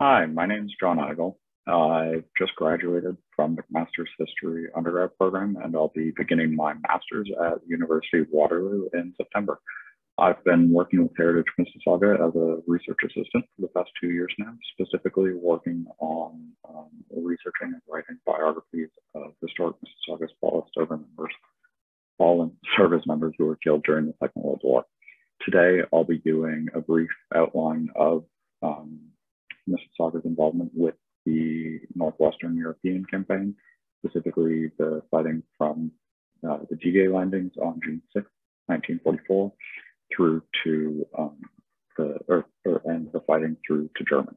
Hi, my name is John Eigel. I just graduated from the Master's History undergrad program, and I'll be beginning my master's at the University of Waterloo in September. I've been working with Heritage Mississauga as a research assistant for the past 2 years now, specifically working on researching and writing biographies of historic Mississauga's fallen service members who were killed during the Second World War. Today, I'll be doing a brief outline of Mississauga's involvement with the Northwestern European campaign, specifically the fighting from the D-Day landings on June 6, 1944, through to the fighting through to Germany.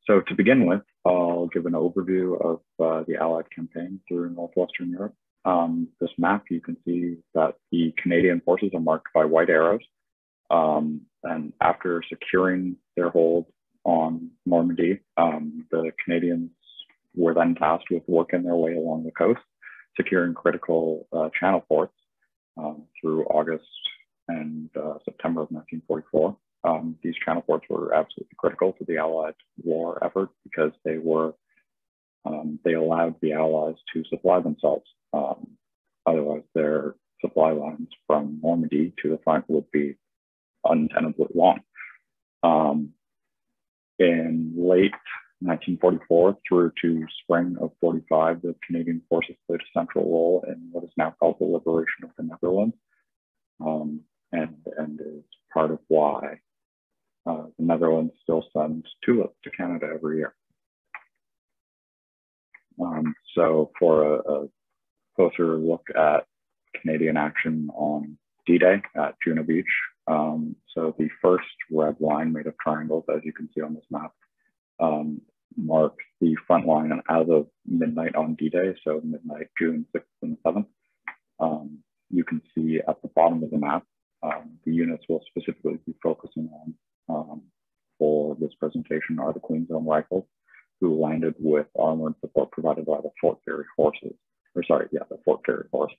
So to begin with, I'll give an overview of the Allied campaign through Northwestern Europe. This map, you can see that the Canadian forces are marked by white arrows. And after securing their hold on Normandy, the Canadians were then tasked with working their way along the coast, securing critical channel ports through August and September of 1944. These channel ports were absolutely critical to the Allied war effort because they allowed the Allies to supply themselves. Otherwise, their supply lines from Normandy to the front would be untenably long. In late 1944 through to spring of 45, the Canadian forces played a central role in what is now called the liberation of the Netherlands, and is part of why the Netherlands still sends tulips to Canada every year. So for a closer look at Canadian action on D-Day at Juno Beach, so the first red line made of triangles, as you can see on this map, marks the front line as of midnight on D-Day, so midnight June 6th and 7th. You can see at the bottom of the map, the units we'll specifically be focusing on for this presentation are the Queen's Own Rifles, who landed with armored support provided by the Fort Garry horses, the Fort Garry horse,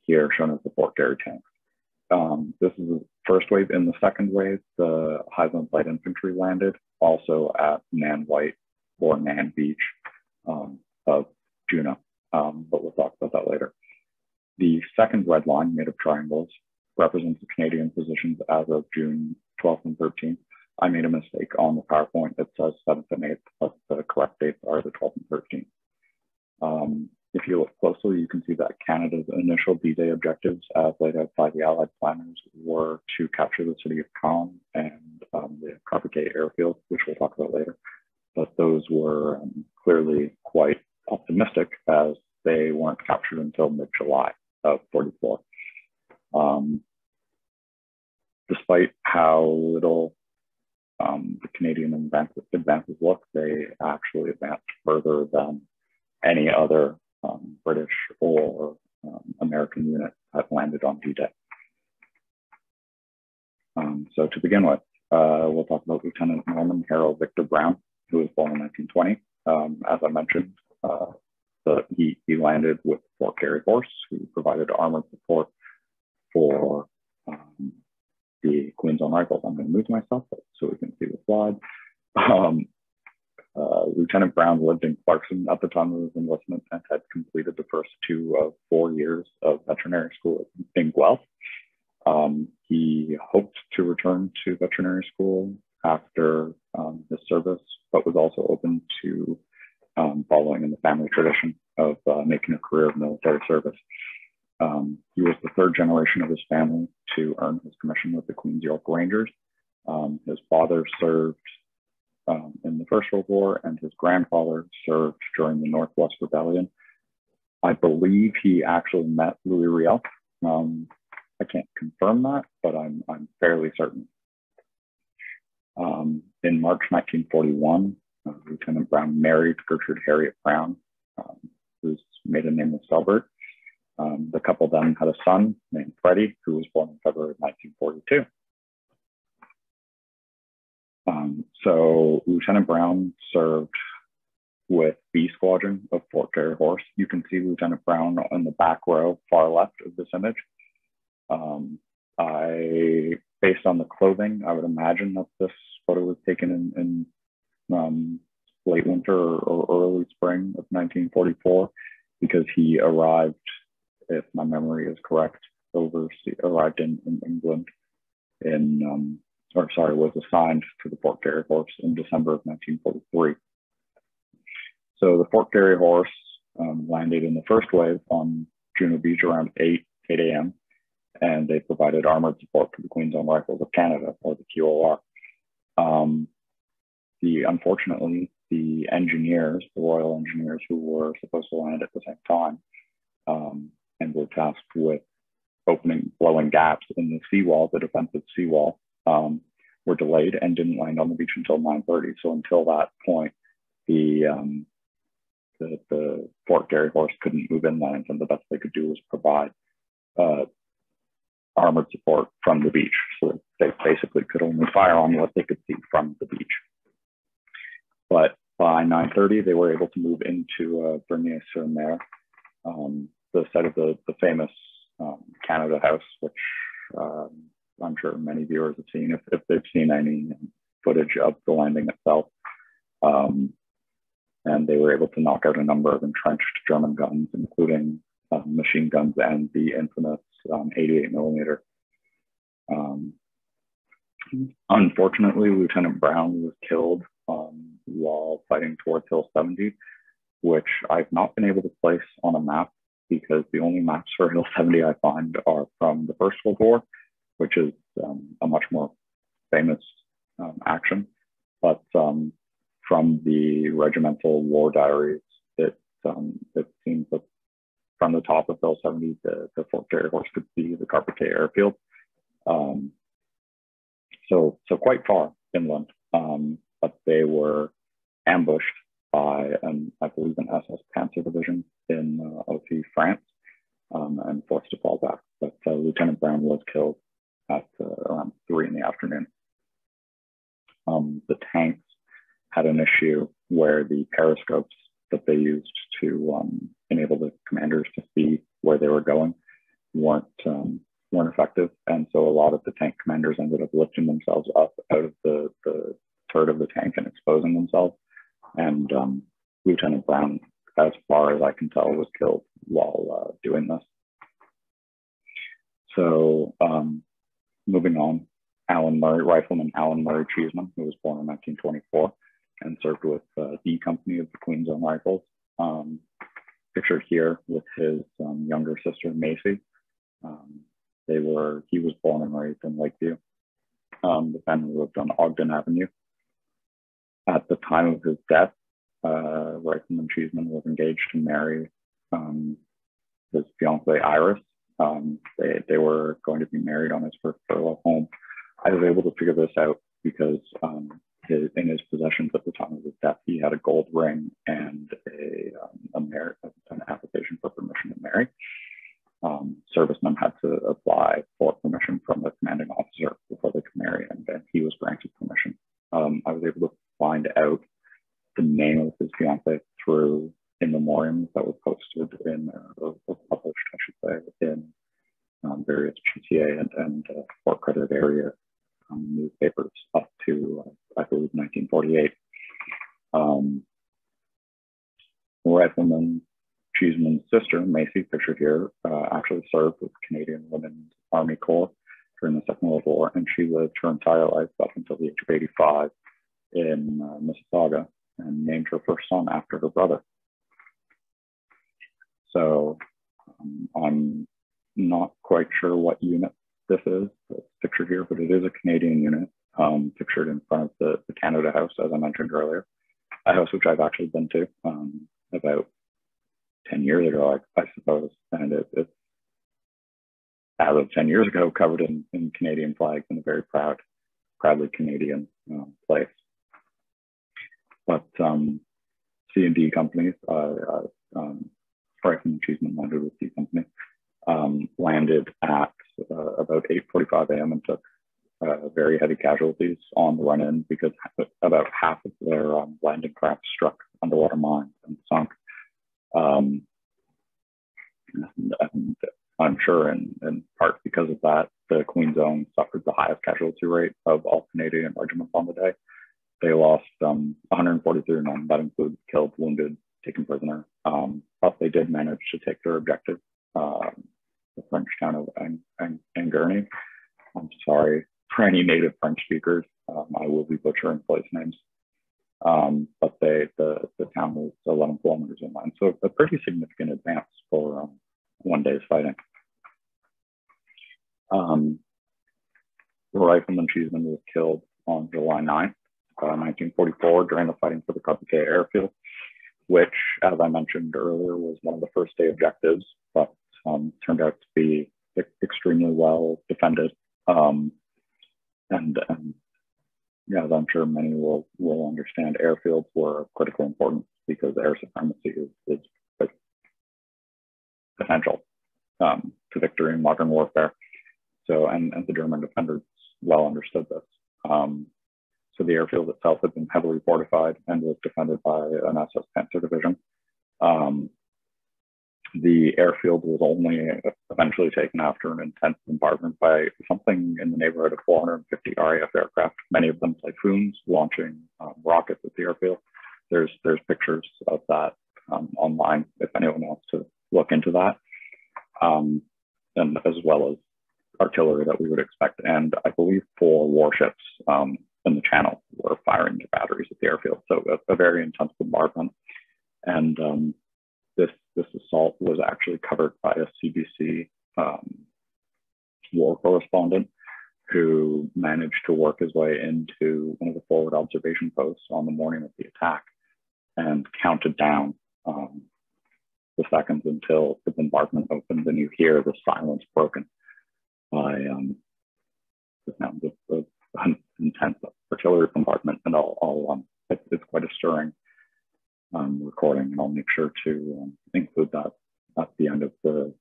here shown as the Fort Garry tanks. This is the first wave. In the second wave, the Highland Light Infantry landed also at Nan White or Nan Beach of Juno, but we'll talk about that later. The second red line made of triangles represents the Canadian positions as of June 12th and 13th. I made a mistake on the PowerPoint. It says 7th and 8th, but the correct dates are the 12th and 13th. If you look closely, you can see that Canada's initial D-Day objectives, as laid out by the Allied planners, were to capture the city of Caen and the Carpiquet airfield, which we'll talk about later. But those were clearly quite optimistic, as they weren't captured until mid-July of 44. Despite how little the Canadian advances look, they actually advanced further than any other British or American unit that landed on D-Day. So to begin with, we'll talk about Lieutenant Norman Harold Victor Brown, who was born in 1920. As I mentioned, he landed with Fort Garry horse, who provided armored support for the Queen's Own Rifles. I'm going to move myself so we can see the slide. Lieutenant Brown lived in Clarkson at the time of his enlistment and had completed the first 2 of 4 years of veterinary school in Guelph. He hoped to return to veterinary school after his service, but was also open to following in the family tradition of making a career of military service. He was the 3rd generation of his family to earn his commission with the Queen's York Rangers. His father served in the First World War, and his grandfather served during the Northwest Rebellion. I believe he actually met Louis Riel. I can't confirm that, but I'm fairly certain. In March 1941, Lieutenant Brown married Gertrude Harriet Brown, whose maiden name was Selbert. The couple then had a son named Freddie, who was born in February 1942. So Lieutenant Brown served with B Squadron of Fort Garry Horse. You can see Lieutenant Brown in the back row, far left of this image. I based on the clothing, I would imagine that this photo was taken in late winter or early spring of 1944, because he arrived, if my memory is correct, arrived in England was assigned to the Fort Garry Horse in December of 1943. So the Fort Garry Horse landed in the first wave on Juno Beach around 8 a.m. and they provided armored support to the Queen's Own Rifles of Canada, or the QOR. Unfortunately, the engineers, the Royal Engineers who were supposed to land at the same time and were tasked with blowing gaps in the seawall, the defensive seawall, were delayed and didn't land on the beach until 9:30. So until that point, the Fort Garry Horse couldn't move inland, and the best they could do was provide armored support from the beach. So they basically could only fire on what they could see from the beach. But by 9:30, they were able to move into Bernier-sur-Mer, the site of the famous Canada House, which I'm sure many viewers have seen if they've seen any footage of the landing itself. And they were able to knock out a number of entrenched German guns, including machine guns and the infamous 88 millimeter. Unfortunately, Lieutenant Brown was killed while fighting towards Hill 70, which I've not been able to place on a map, because the only maps for Hill 70 I find are from the First World War, which is a much more famous action. But from the regimental war diaries, it seems that from the top of Hill 70, the Fort Garry Horse could see the Carpentier Airfield. So quite far inland, but they were ambushed by, I believe, an SS Panzer division in OC, France, and forced to fall back. But Lieutenant Brown was killed at around 3 in the afternoon. The tanks had an issue where the periscopes that they used to enable the commanders to see where they were going weren't effective, and so a lot of the tank commanders ended up lifting themselves up out of the turret of the tank and exposing themselves. And Lieutenant Brown, as far as I can tell, was killed while doing this. So moving on, Rifleman Alan Murray Cheeseman, who was born in 1924 and served with D Company of the Queen's Own Rifles, pictured here with his younger sister, Macy. He was born and raised in Lakeview. The family lived on Ogden Avenue. At the time of his death, Rifleman Cheeseman was engaged to marry his fiancée, Iris. They were going to be married on his first furlough home. I was able to figure this out because in his possessions at the time of his death, he had a gold ring and an application for permission to marry. Servicemen had to apply for permission from the commanding officer before they could marry, and then he was granted permission. I was able to find out the name of his fiancée through in memoriams that were posted or published, I should say, in various GTA and Fort Credit area newspapers up to, I believe, 1948. Rifleman Cheeseman's sister, Macy, pictured here, actually served with Canadian Women's Army Corps during the Second World War, and she lived her entire life up until the age of 85 in Mississauga, and named her first son after her brother. So I'm not quite sure what unit this is that's pictured here, but it is a Canadian unit, pictured in front of the Canada House, as I mentioned earlier, a house which I've actually been to about 10 years ago, I suppose, and it's as of 10 years ago covered in Canadian flags in a very proudly Canadian place. But C&D companies, Rifleman Cheeseman landed with C Company, landed at about 8:45 a.m. and took very heavy casualties on the run-in, because about half of their landing craft struck underwater mines and sunk. And I'm sure in part because because of that, the Queen's Own suffered the highest casualty rate of all Canadian regiments on the day. They lost 143 men. That includes killed, wounded, taken prisoner. But they did manage to take their objective, the French town of Angoulême. I'm sorry for any native French speakers. I will be butchering place names. But the town was 11 kilometers inland. So a pretty significant advance for one day's fighting. Rifleman Cheeseman was killed on July 9th, 1944 during the fighting for the Carpiquet airfield, which, as I mentioned earlier, was one of the first day objectives, but turned out to be extremely well defended. And yeah, as I'm sure many will understand, airfields were critically important because air supremacy is essential to victory in modern warfare. So, and the German defenders well understood this. So the airfield itself had been heavily fortified and was defended by an SS Panzer division. The airfield was only eventually taken after an intense bombardment by something in the neighborhood of 450 RAF aircraft, many of them Typhoons, launching rockets at the airfield. There's pictures of that online if anyone wants to look into that, and as well as artillery that we would expect. And I believe 4 warships in the channel were firing their batteries at the airfield. So a very intense bombardment. And this assault was actually covered by a CBC war correspondent who managed to work his way into one of the forward observation posts on the morning of the attack and counted down the seconds until the bombardment opened, and you hear the silence broken by the sound of an intense artillery bombardment. And it's quite a stirring recording, and I'll make sure to include that at the end of the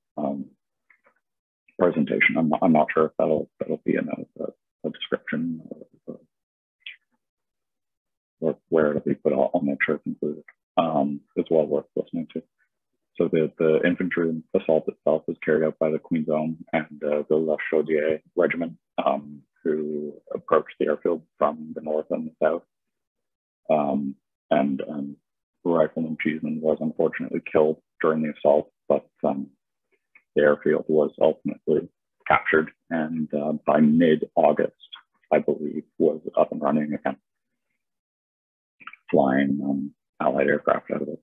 presentation. I'm not sure if that'll be in a description or where it'll be, but I'll make sure it's included. It's well worth listening to. So the infantry assault itself was carried out by the Queen's Own and the La Chaudière Regiment, who approached the airfield from the north and the south. And Rifleman Cheeseman was unfortunately killed during the assault, but the airfield was ultimately captured, and by mid-August, I believe, was up and running again, flying Allied aircraft out of it.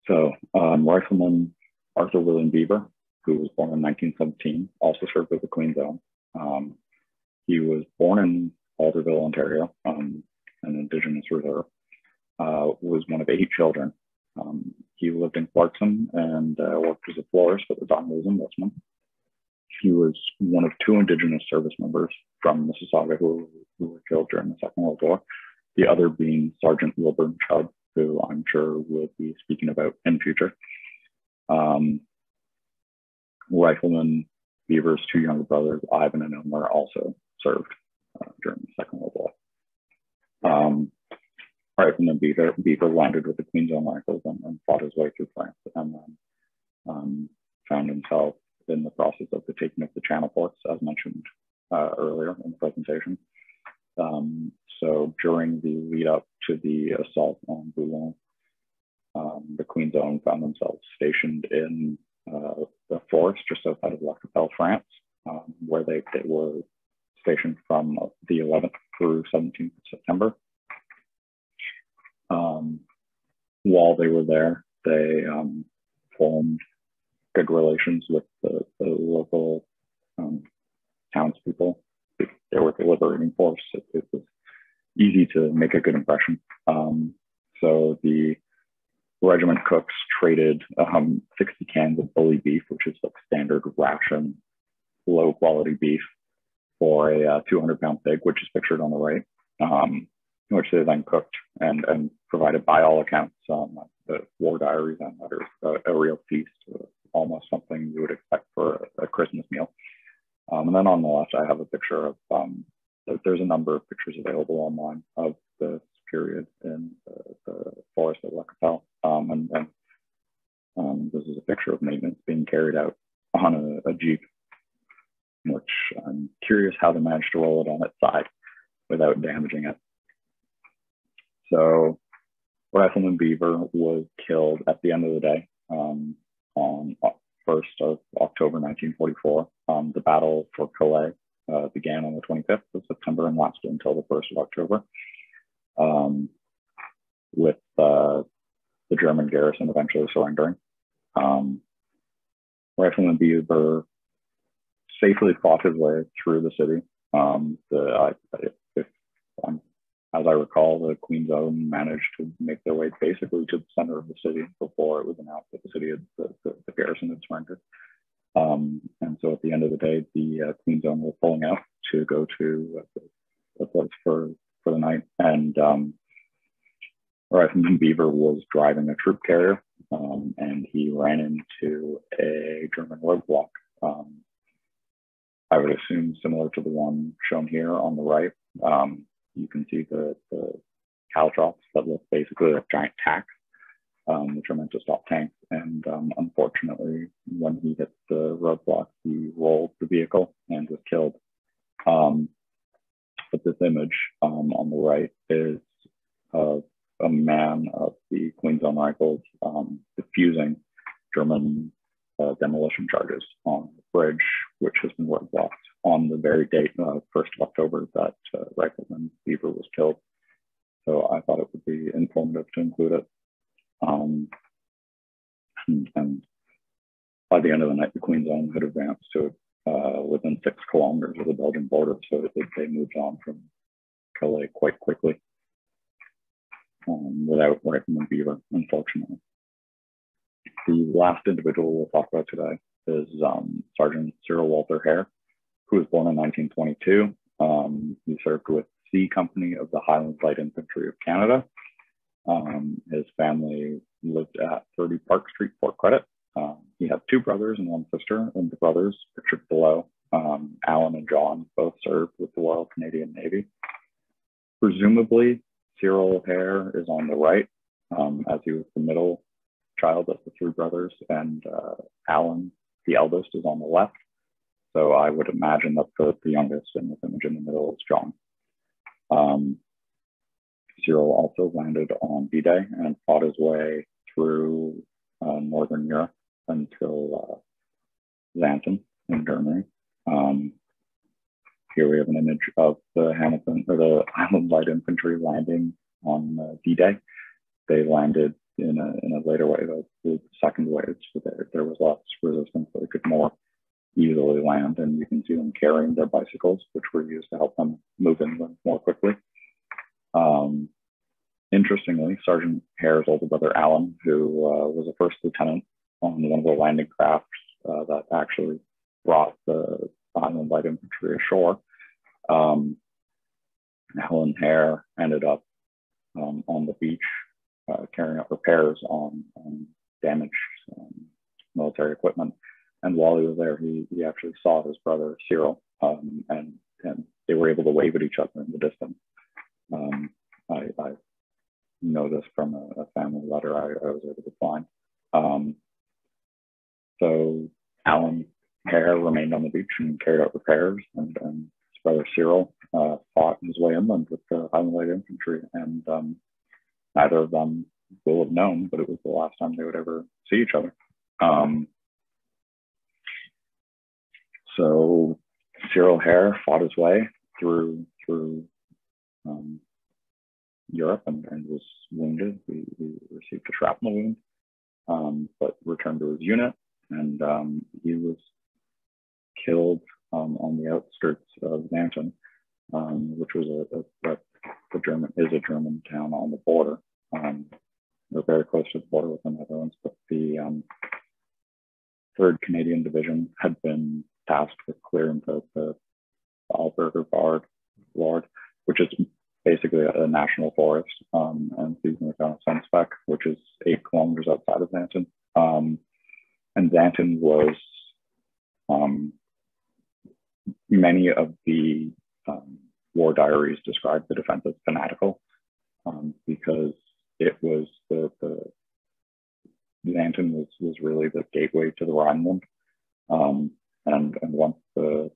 So Rifleman Arthur William Beaver, who was born in 1917, also served with the Queen's Own. He was born in Alderville, Ontario, an Indigenous reserve. Was one of 8 children. He lived in Clarkson and worked as a florist at the Don Mills Investment. He was one of 2 Indigenous service members from Mississauga who were killed during the Second World War, the other being Sergeant Wilburn Chubb, who I'm sure we'll be speaking about in future. Rifleman Beaver's 2 younger brothers, Ivan and Elmer, also served during the Second World War. Rifleman Beaver landed with the Queen's Own Rifles and fought his way through France, and then found himself in the process of the taking of the Channel ports, as mentioned earlier in the presentation. So during the lead up to the assault on Boulogne, the Queen's Own found themselves stationed in the forest just outside of La Capelle, France, where they were stationed from the 11th through 17th of September. While they were there, they formed good relations with the local townspeople. They were the liberating force. It was easy to make a good impression. So the regiment cooks traded 60 cans of bully beef, which is like standard ration, low quality beef, for a 200-pound pig, which is pictured on the right, which they then cooked and provided, by all accounts, the war diaries and letters, a real feast, almost something you would expect for a Christmas meal. And then on the left, I have a picture of, there's a number of pictures available online of this period in the forest of La Capelle. And this is a picture of maintenance being carried out on a Jeep, which I'm curious how they managed to roll it on its side without damaging it. So Rifleman Beaver was killed at the end of the day on 1st of October 1944. The battle for Calais began on the 25th of September and lasted until the 1st of October, with the German garrison eventually surrendering. Rifleman Beaver safely fought his way through the city. As I recall, the Queen's Own managed to make their way basically to the center of the city before it was announced that the city, the garrison had surrendered. And so at the end of the day, the Queen's Own were pulling out to go to a place for the night. And Rifleman Beaver was driving a troop carrier, and he ran into a German roadblock. I would assume similar to the one shown here on the right. You can see the caltrops that look basically like giant tacks, which are meant to stop tanks. And unfortunately, when he hit the roadblock, he rolled the vehicle and was killed. But this image on the right is of a man of the Queen's Own Rifles defusing German demolition charges on the bridge, which has been roadblocked on the very date, 1st of October, that Rifleman Beaver was killed. So I thought it would be informative to include it. And by the end of the night, the Queen's Own had advanced to within 6 kilometers of the Belgian border, so they moved on from Calais quite quickly without Rifleman Beaver, unfortunately. The last individual we'll talk about today is Sergeant Cyril Walter Hare, who was born in 1922. He served with C Company of the Highland Light Infantry of Canada. His family lived at 30 Park Street, Port Credit. He had 2 brothers and 1 sister, and the brothers, pictured below, Alan and John, both served with the Royal Canadian Navy. Presumably, Cyril Hare is on the right, as he was the middle child of the 3 brothers, and Alan, the eldest, is on the left. So I would imagine that the youngest in this image in the middle is John. Cyril also landed on D-Day and fought his way through Northern Europe until Xanten in Germany. Here we have an image of the Highland Light Infantry landing on D-Day. They landed in a later wave, the second wave, so there was less resistance, so they could more easily land, and you can see them carrying their bicycles, which were used to help them move inland more quickly. Interestingly, Sergeant Hare's older brother, Alan, who was a first lieutenant on one of the landing crafts that actually brought the Highland Light Infantry ashore, Alan Hare ended up on the beach carrying out repairs on damaged military equipment. And while he was there, he actually saw his brother Cyril, and they were able to wave at each other in the distance. I know this from a family letter I was able to find. So Alan Hare remained on the beach and carried out repairs, and his brother Cyril fought his way inland with the Highland Light Infantry, and neither of them will have known, but it was the last time they would ever see each other. So Cyril Hare fought his way through Europe and was wounded. He received a shrapnel wound, but returned to his unit, and he was killed on the outskirts of Xanten, which was a German town on the border. They're very close to the border with the Netherlands, but the 3rd Canadian Division had been tasked with clearing the Alberger Lord, which is basically a national forest, and seasonally found at Sunspec, which is 8 kilometers outside of Xanten. And Xanten was, many of the war diaries describe the defense as fanatical, because it was Xanten was really the gateway to the Rhineland. And once the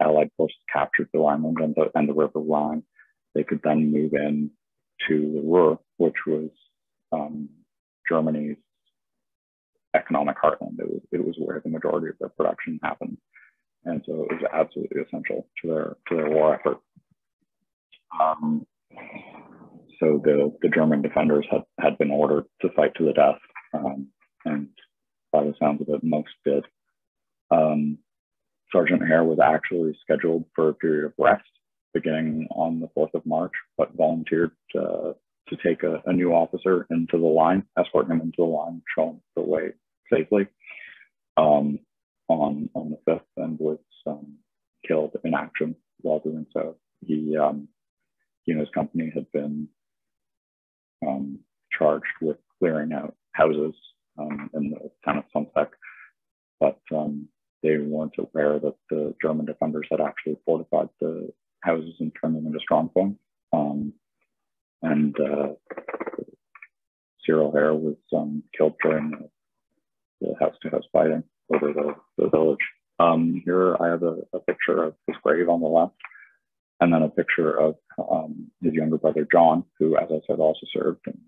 Allied forces captured the Rhineland and the River Rhine, they could then move in to the Ruhr, which was Germany's economic heartland. It was where the majority of their production happened, and so it was absolutely essential to their war effort. So the German defenders had been ordered to fight to the death, and by the sounds of it, most did. Sergeant Hare was actually scheduled for a period of rest beginning on the 4th of March, but volunteered to take a new officer into the line, escort him into the line, show him the way safely on the 5th, and was killed in action while doing so. He and his company had been charged with clearing out houses in the town of Sonntag, but they weren't aware that the German defenders had actually fortified the houses and turned them into strong points. And Cyril Hare was killed during the house-to-house fighting over the village. Here I have a picture of his grave on the left, and then a picture of his younger brother, John, who, as I said, also served and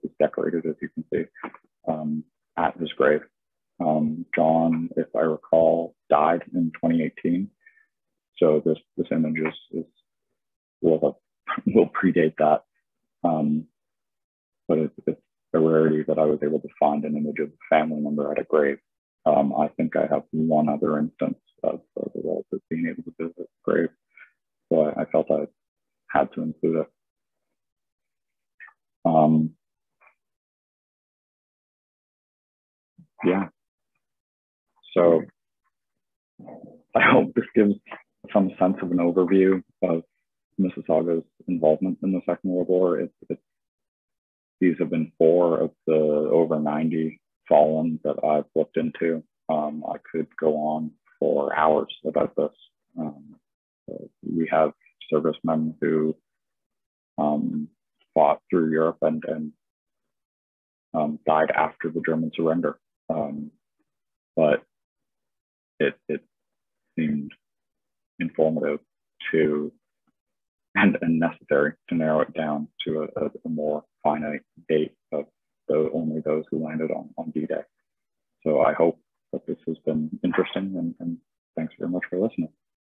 is decorated, as you can see, at his grave. John, if I recall, died in 2018. So this image will predate that. But it's a rarity that I was able to find an image of a family member at a grave. I think I have one other instance of the relative being able to visit a grave. So I felt I had to include it. Yeah. So I hope this gives some sense of an overview of Mississauga's involvement in the Second World War. These have been 4 of the over 90 fallen that I've looked into. I could go on for hours about this. We have servicemen who fought through Europe and died after the German surrender. But it seemed informative and necessary to narrow it down to a more finite date of only those who landed on D-Day. So I hope that this has been interesting, and thanks very much for listening.